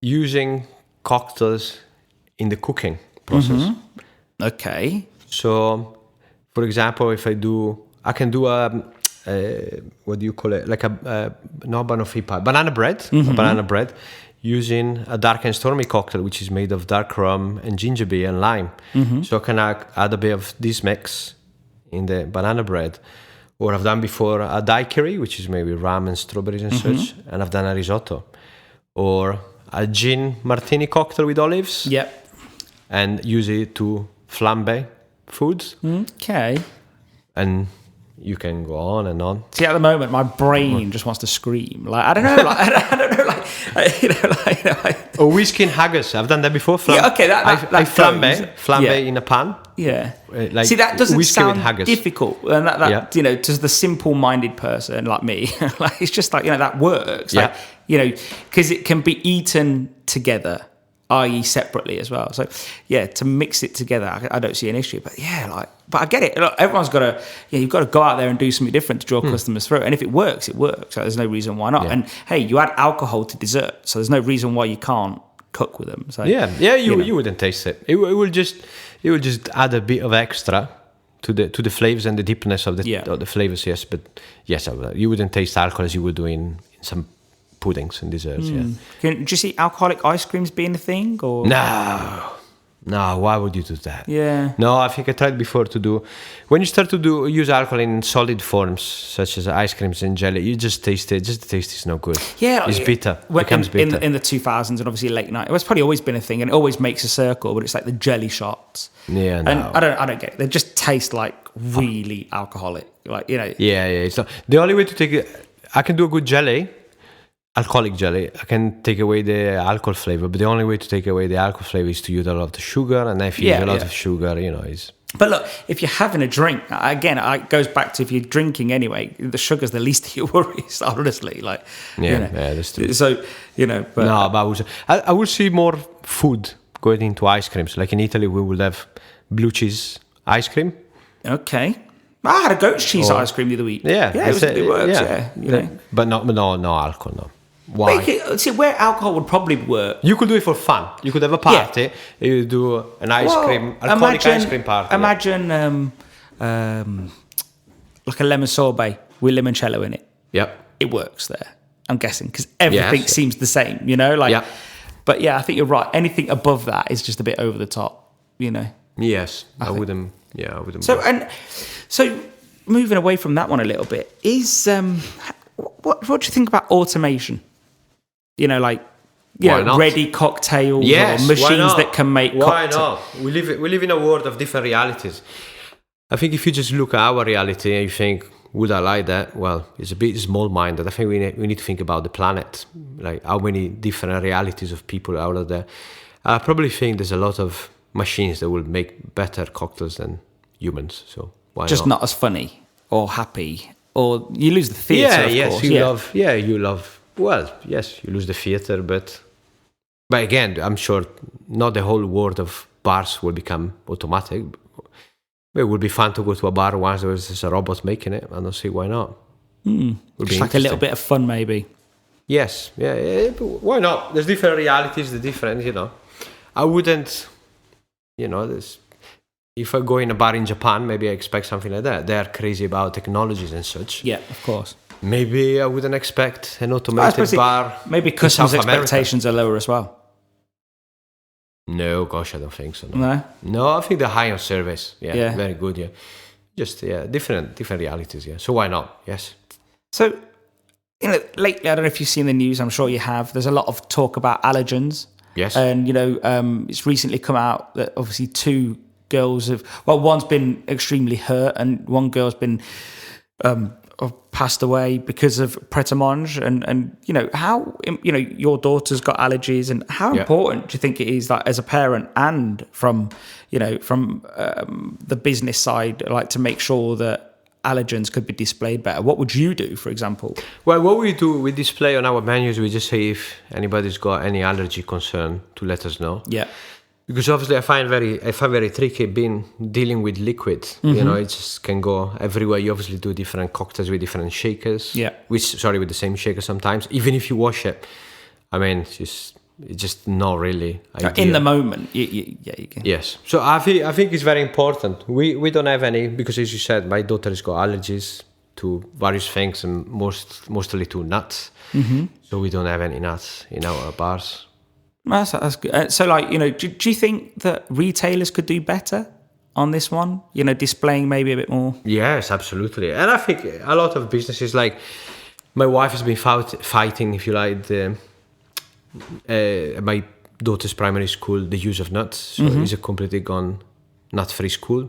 using cocktails in the cooking process. Mm-hmm. Okay. So, for example, I can do what do you call it? Like banana bread. Mm-hmm. A banana bread using a dark and stormy cocktail, which is made of dark rum and ginger beer and lime. Mm-hmm. So I can add a bit of this mix in the banana bread. Or I've done before a daiquiri, which is maybe rum and strawberries and such, and I've done a risotto. Or a gin martini cocktail with olives. Yep. And use it to flambe foods. Okay. And you can go on and on. See, at the moment, my brain just wants to scream. Like, I don't know, I don't know, or whiskey and haggis. I've done that before. Yeah, okay, I flambe in a pan. Yeah. See, that doesn't sound difficult, and that to the simple-minded person like me, like, it's just like, that works. Like, because it can be eaten together, i.e. separately as well. So to mix it together, I don't see an issue. But but I get it. Look, everyone's got to, you've got to go out there and do something different to draw customers through. And if it works, it works. So there's no reason why not. Yeah. And hey, you add alcohol to dessert, so there's no reason why you can't cook with them. So you wouldn't taste it. It will just add a bit of extra to the flavors and the deepness of the flavors. Yes, but yes, you wouldn't taste alcohol as you would do in some puddings and desserts. Yeah. Do you see alcoholic ice creams being a thing, or no? Why would you do that? Yeah. No, I think I tried before to do. When you start to use alcohol in solid forms such as ice creams and jelly, you just taste it. Just the taste is no good. Yeah, it's bitter. It becomes bitter in the 2000s and obviously late night. It's probably always been a thing, and it always makes a circle. But it's like the jelly shots. Yeah, no. And I don't get it. They just taste like really alcoholic. Like Yeah. It's not the only way to take it. I can do a good jelly. Alcoholic jelly, I can take away the alcohol flavor, but the only way to take away the alcohol flavor is to use a lot of the sugar, and if you use a lot of sugar, is... But look, if you're having a drink, again, it goes back to if you're drinking anyway, the sugar's the least of your worries, honestly. Like, that's true. So, but... No, but I will see more food going into ice creams. Like in Italy, we will have blue cheese ice cream. Okay. I had a goat's cheese ice cream the other week. Yeah. It works, But no alcohol, no. Why? See, where alcohol would probably work. You could do it for fun. You could have a party. You do an alcoholic ice cream party. Imagine like a lemon sorbet with limoncello in it. Yep. It works there, I'm guessing, because everything seems the same, But I think you're right. Anything above that is just a bit over the top, Yes, I wouldn't. Yeah, I wouldn't. So moving away from that one a little bit, is what do you think about automation? You know, like ready cocktails or machines that can make cocktails. Why not? We live in a world of different realities. I think if you just look at our reality and you think, would I like that? Well, it's a bit small-minded. I think we need to think about the planet, like how many different realities of people are out there. I probably think there's a lot of machines that will make better cocktails than humans. So why just not as funny or happy, or you lose the theatre. You love. Well, yes, you lose the theatre, but again, I'm sure not the whole world of bars will become automatic. It would be fun to go to a bar once there was just a robot making it. I don't see why not. Just like a little bit of fun, maybe. Yes, why not? There's different realities, the different, I wouldn't, if I go in a bar in Japan, maybe I expect something like that. They're crazy about technologies and such. Yeah, of course. Maybe I wouldn't expect an automated bar. Maybe customers' expectations are lower as well. No, gosh, I don't think so. No, I think they're high on service. Yeah, very good. Yeah, just different realities. Yeah, so why not? Yes. So, lately, I don't know if you've seen the news. I'm sure you have. There's a lot of talk about allergens. Yes. And it's recently come out that obviously two girls one's been extremely hurt, and one girl's been passed away because of pret-a-manger, and how your daughter's got allergies, and how important do you think it is, like, as a parent and from the business side, like, to make sure that allergens could be displayed better? What would you do, for example? Well, what we do, we display on our menus, we just say if anybody's got any allergy concern to let us know. Yeah. Because obviously I find very tricky dealing with liquid. Mm-hmm. It just can go everywhere. You obviously do different cocktails with different shakers. Yeah. With the same shaker sometimes. Even if you wash it, I mean, it's just not really ideal. In the moment, you can. Yes. So I think it's very important. We don't have any, because as you said, my daughter has got allergies to various things, and mostly to nuts. Mm-hmm. So we don't have any nuts in our bars. That's good. So, like, do you think that retailers could do better on this one? Displaying maybe a bit more? Yes, absolutely. And I think a lot of businesses, like my wife has been fighting, if you like, my daughter's primary school, the use of nuts. So it's a completely gone nut-free school.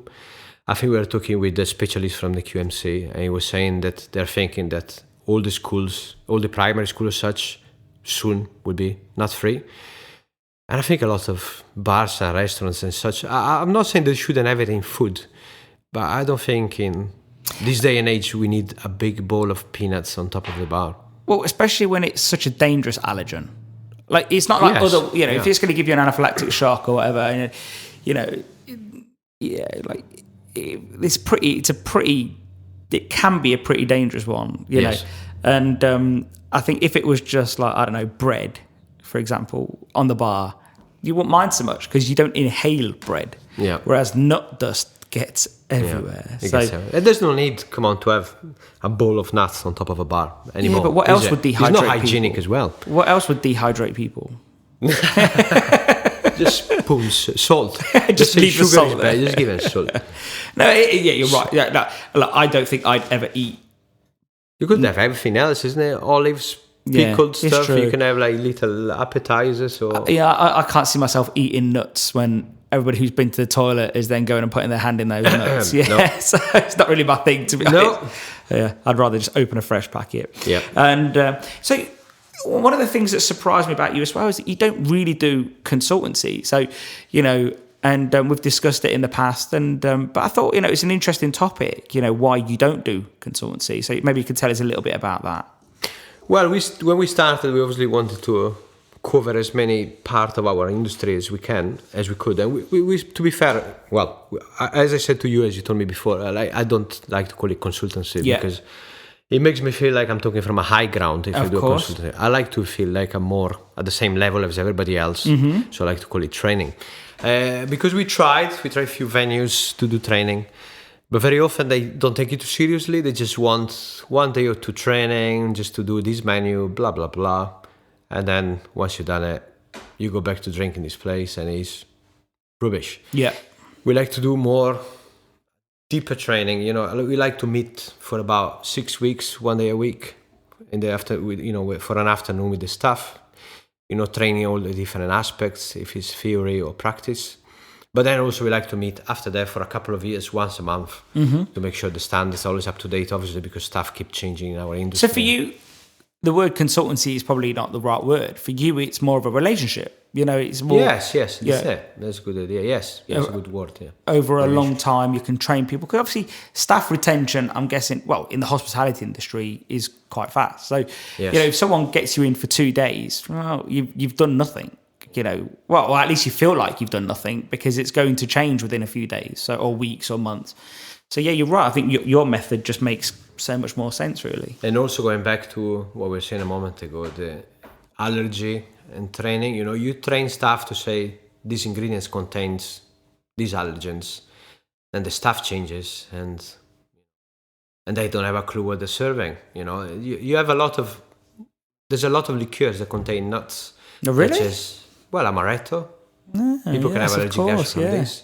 I think we were talking with the specialist from the QMC, and he was saying that they're thinking that all the primary schools as such, soon will be nut-free. And I think a lot of bars and restaurants and such, I'm not saying they shouldn't have it in food, but I don't think in this day and age we need a big bowl of peanuts on top of the bar. Well, especially when it's such a dangerous allergen. Like, it's not like other, if it's going to give you an anaphylactic shock or whatever, it can be a pretty dangerous one, you know. And I think if it was just like, I don't know, bread, for example, on the bar, you wouldn't mind so much because you don't inhale bread. Yeah. Whereas nut dust gets everywhere. Yeah, so there's no need, to have a bowl of nuts on top of a bar anymore. Yeah, but what else would dehydrate people? It's not hygienic as well. What else would dehydrate people? Just spoons, salt. Just leave the salt there. Just give it salt. No, you're right. Yeah, no, I don't think I'd ever eat. You could have everything else, isn't it? Olives, pickled stuff. You can have like little appetizers. Or I can't see myself eating nuts when everybody who's been to the toilet is then going and putting their hand in those nuts. So it's not really my thing, to be honest. Yeah, I'd rather just open a fresh packet. Yeah. And so one of the things that surprised me about you as well is that you don't really do consultancy. So, and we've discussed it in the past, but I thought, it's an interesting topic, why you don't do consultancy. So maybe you could tell us a little bit about that. Well, when we started, we obviously wanted to cover as many parts of our industry as we could. And we to be fair, well, as I said to you, as you told me before, I don't like to call it consultancy because it makes me feel like I'm talking from a high ground if I do a consultancy. I like to feel like I'm more at the same level as everybody else. Mm-hmm. So I like to call it training. Because we tried a few venues to do training, but very often they don't take it too seriously. They just want 1 day or 2 training just to do this menu, blah, blah, blah. And then once you've done it, you go back to drinking this place and it's rubbish. Yeah. We like to do more deeper training. We like to meet for about 6 weeks, 1 day a week, in the for an afternoon with the staff, training all the different aspects, if it's theory or practice. But then also we like to meet after that for a couple of years, once a month, to make sure the standards are always up to date, obviously, because stuff keeps changing in our industry. So for you, the word consultancy is probably not the right word. For you, it's more of a relationship. It's more... Yes, that's it. That's a good idea. Yes, it's a good word, yeah. Over a long time, you can train people. Because obviously, staff retention, I'm guessing, in the hospitality industry, is quite fast. So, if someone gets you in for 2 days, well, you've done nothing. Well, at least you feel like you've done nothing because it's going to change within a few days, or weeks or months. So yeah, you're right. I think your method just makes so much more sense, really. And also going back to what we were saying a moment ago, the allergy and training. You train staff to say these ingredients contains these allergens, and the staff changes, and they don't have a clue what they're serving. You have there's a lot of liqueurs that contain nuts. Oh, really? Such as, amaretto. People can have allergic reactions from this.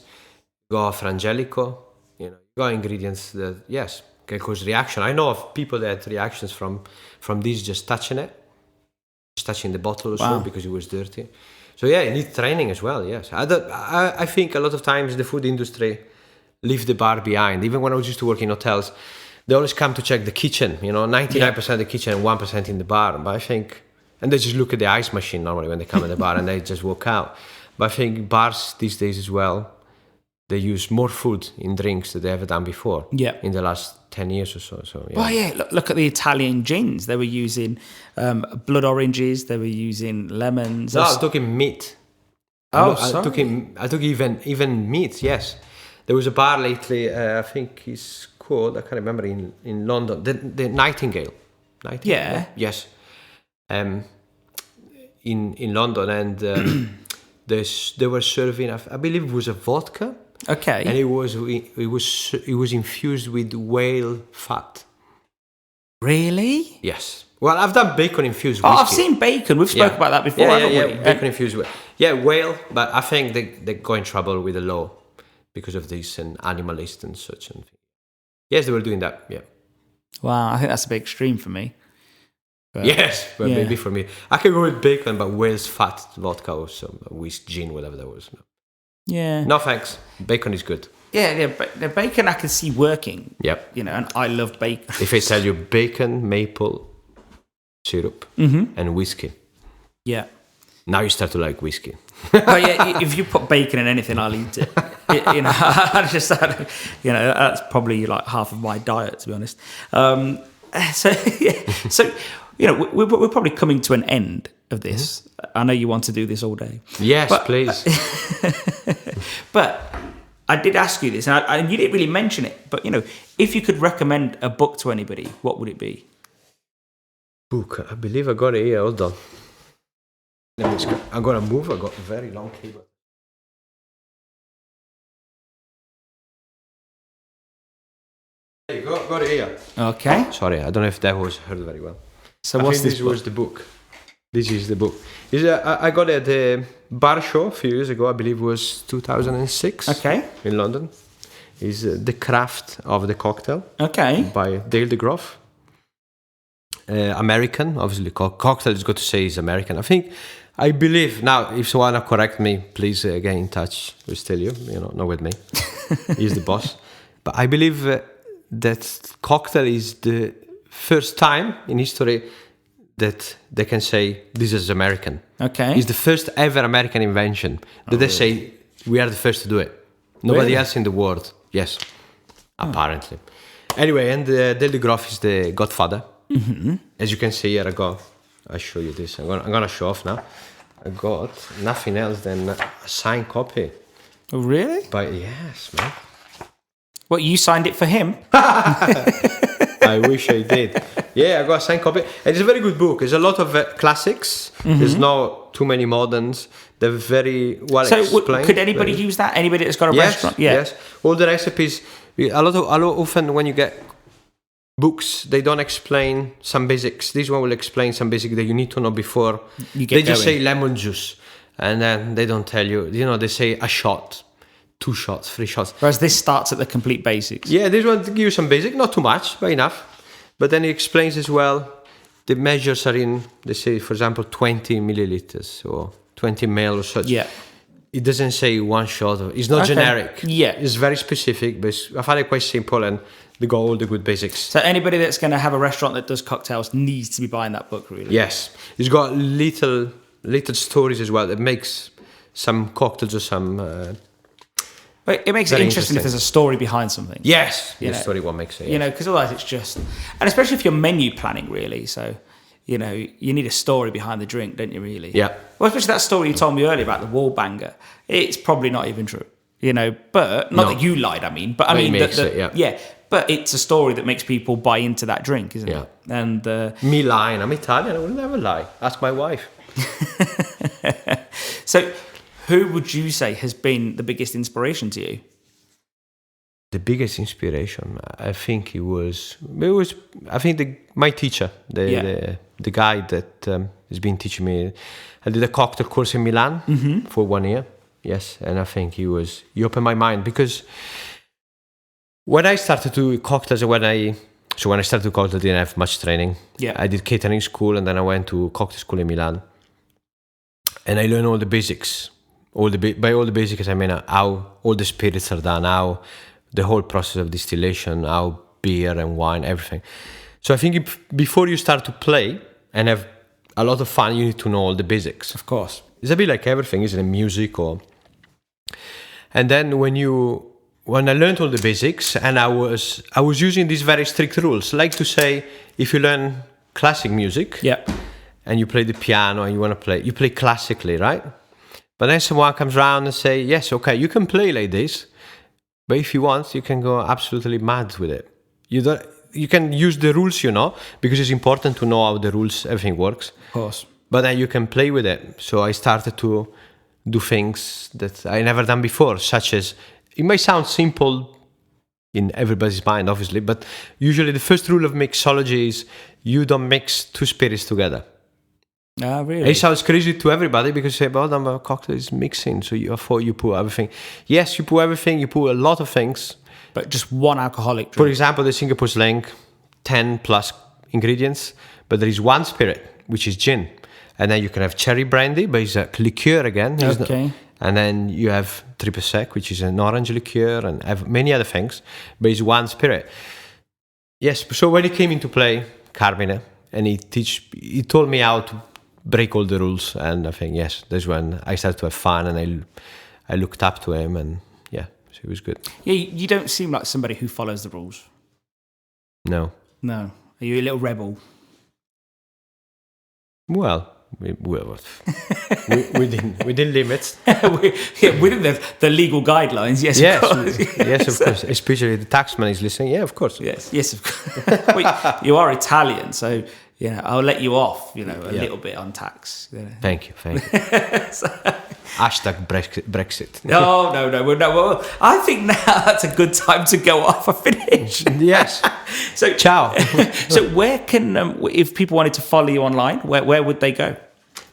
You go frangelico. You got ingredients that, can cause reaction. I know of people that had reactions from these just touching the bottle or so because it was dirty. So you need training as well, yes. I think a lot of times the food industry leave the bar behind. Even when I was used to work in hotels, they always come to check the kitchen, 99% of the kitchen and 1% in the bar. But I think... And they just look at the ice machine normally when they come in the bar and they just walk out. But I think bars these days as well, they use more food in drinks than they ever done before. Yeah. In the last 10 years or so. Well, look at the Italian gins. They were using blood oranges. They were using lemons. No, I'm talking meat. Sorry. I took even meat, yes. There was a bar lately, I think it's called, I can't remember, in London, the Nightingale. Yeah. Yes. In London, and they were serving, I believe it was a vodka. Okay. And it was infused with whale fat. Really? Yes. Well, I've done bacon infused whiskey. I've seen bacon. We've spoke about that before, haven't we? Bacon infused with whale, but I think they go in trouble with the law because of this and animalist and such. And yes, they were doing that. Yeah. Wow, I think that's a bit extreme for me. But maybe for me, I can go with bacon, but whale's fat vodka or some whiskey, gin, whatever that was. Yeah. No thanks. Bacon is good. Yeah, the bacon I can see working. Yep. And I love bacon. If I tell you bacon, maple syrup, and whiskey. Yeah. Now you start to like whiskey. If you put bacon in anything, I'll eat it. That's probably like half of my diet, to be honest. So we're probably coming to an end of this. I know you want to do this all day. Yes, please. But I did ask you this, and you didn't really mention it. But if you could recommend a book to anybody, what would it be? Book. I believe I got it here. Hold on. I'm gonna move. I got a very long cable. There you go. Got it here. Okay. Sorry, I don't know if that was heard very well. So what's this? This was the book. This is the book. I got it at the bar show a few years ago. I believe it was 2006. Okay. In London. It's The Craft of the Cocktail. Okay. By Dale Degroff. American, obviously. Cocktail is good to say is American. I believe, now, if someone will correct me, please get in touch with Stelio, not with me. He's the boss. But I believe that cocktail is the first time in history that they can say this is American. Okay. It's the first ever American invention that they say we are the first to do it. Nobody else in the world. Yes, apparently. Anyway, and Dale Degroff is the godfather. Mm-hmm. As you can see here, I'll show you this. I'm gonna show off now. I got nothing else than a signed copy. Oh, really? But yes, man. What, you signed it for him? I wish I did. Yeah, I got a signed copy. And it's a very good book. There's a lot of classics. Mm-hmm. There's not too many moderns. They're very well explained. Could anybody use that? Anybody that's got a restaurant? Yeah. Yes. All the recipes. Often when you get books, they don't explain some basics. This one will explain some basics that you need to know before. They just say lemon juice. And then they don't tell you. They say a shot. 2 shots, 3 shots. Whereas this starts at the complete basics. Yeah, this one gives you some basic, not too much, but enough. But then he explains as well the measures are in, they say, for example, 20 milliliters or 20 ml or such. Yeah. It doesn't say one shot. It's not generic. Yeah. It's very specific, but I find it quite simple and they got all the good basics. So anybody that's going to have a restaurant that does cocktails needs to be buying that book, really. Yes. It's got little stories as well. It makes some cocktails or some... But it makes it interesting if there's a story behind something. Yes. The story what makes it. Yes. Because otherwise it's just... And especially if you're menu planning, really, so... You need a story behind the drink, don't you, really? Yeah. Well, especially that story you told me earlier about the wall banger. It's probably not even true, but not that you lied, I mean. But I mean, but it's a story that makes people buy into that drink, isn't it? And me lying, I'm Italian, I would never lie. Ask my wife. So, who would you say has been the biggest inspiration to you? The biggest inspiration, I think my teacher, the guy that has been teaching me. I did a cocktail course in Milan for 1 year. Yes, and I think he opened my mind because when I started to do cocktails, when I started to cocktail, I didn't have much training. Yeah, I did catering school and then I went to cocktail school in Milan, and I learned all the basics. By all the basics, I mean how all the spirits are done, how the whole process of distillation, how beer and wine, everything. So I think before you start to play and have a lot of fun, you need to know all the basics. Of course. It's a bit like everything, isn't it? Music And then when I learned all the basics, and I was using these very strict rules, like to say, if you learn classic music, and you play the piano and you play classically, right? But then someone comes around and say, yes, okay, you can play like this, but if you want, you can go absolutely mad with it. You can use the rules, because it's important to know how the rules, everything works. Of course. But then you can play with it. So I started to do things that I never done before, such as, it may sound simple in everybody's mind, obviously, but usually the first rule of mixology is you don't mix two spirits together. Ah, really? It sounds crazy to everybody because you say, well, a cocktail is mixing, so you put everything. Yes, you put everything, you put a lot of things. But just one alcoholic drink. For example, the Singapore slang, 10 plus ingredients, but there is one spirit, which is gin. And then you can have cherry brandy, but it's a liqueur again. Okay. And then you have triple sec, which is an orange liqueur, and have many other things, but it's one spirit. Yes, so when he came into play, Carmine, and he told me how to break all the rules, and I think, yes, that's when I started to have fun, and I looked up to him, and so it was good. Yeah, you don't seem like somebody who follows the rules. No. Are you a little rebel? Well, within limits. Within the legal guidelines, yes, of course. Yes, of course. Especially the taxman is listening. Yeah, of course. Yes, of course. Well, you are Italian, so I'll let you off, a little bit on tax. Thank you. Hashtag Brexit. No. Well, I think now that's a good time to go off. I finished. Yes. So ciao. So where can, if people wanted to follow you online, where would they go?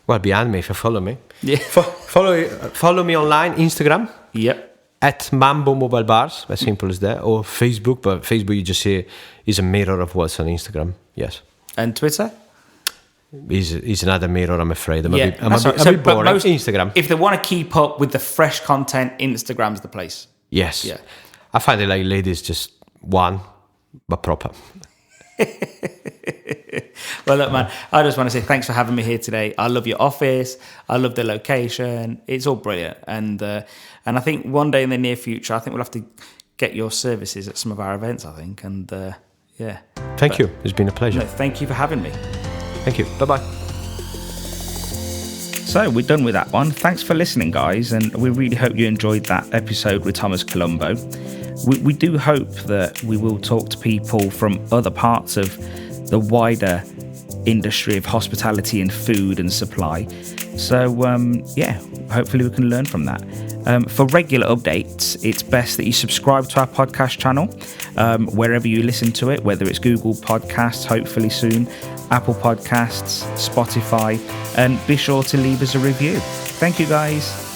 Well, behind me, if you follow me. Yeah. Follow me online, Instagram. Yep. At Mambo Mobile Bars, as simple as that. Or Facebook, but Facebook you just see is a mirror of what's on Instagram. Yes. And Twitter? Is another mirror, I'm afraid. I'm a bit boring. Instagram. If they want to keep up with the fresh content, Instagram's the place. Yes. Yeah. I find it like ladies just one, but proper. Well, look, man, I just want to say thanks for having me here today. I love your office. I love the location. It's all brilliant. And I think one day in the near future, I think we'll have to get your services at some of our events, I think. And yeah. Thank you. It's been a pleasure. No, thank you for having me. Thank you. Bye-bye. So we're done with that one. Thanks for listening, guys. And we really hope you enjoyed that episode with Thomas Colombo. We do hope that we will talk to people from other parts of the wider industry of hospitality and food and supply. So, hopefully we can learn from that. For regular updates, it's best that you subscribe to our podcast channel, wherever you listen to it, whether it's Google Podcasts, hopefully soon, Apple Podcasts, Spotify, and be sure to leave us a review. Thank you, guys.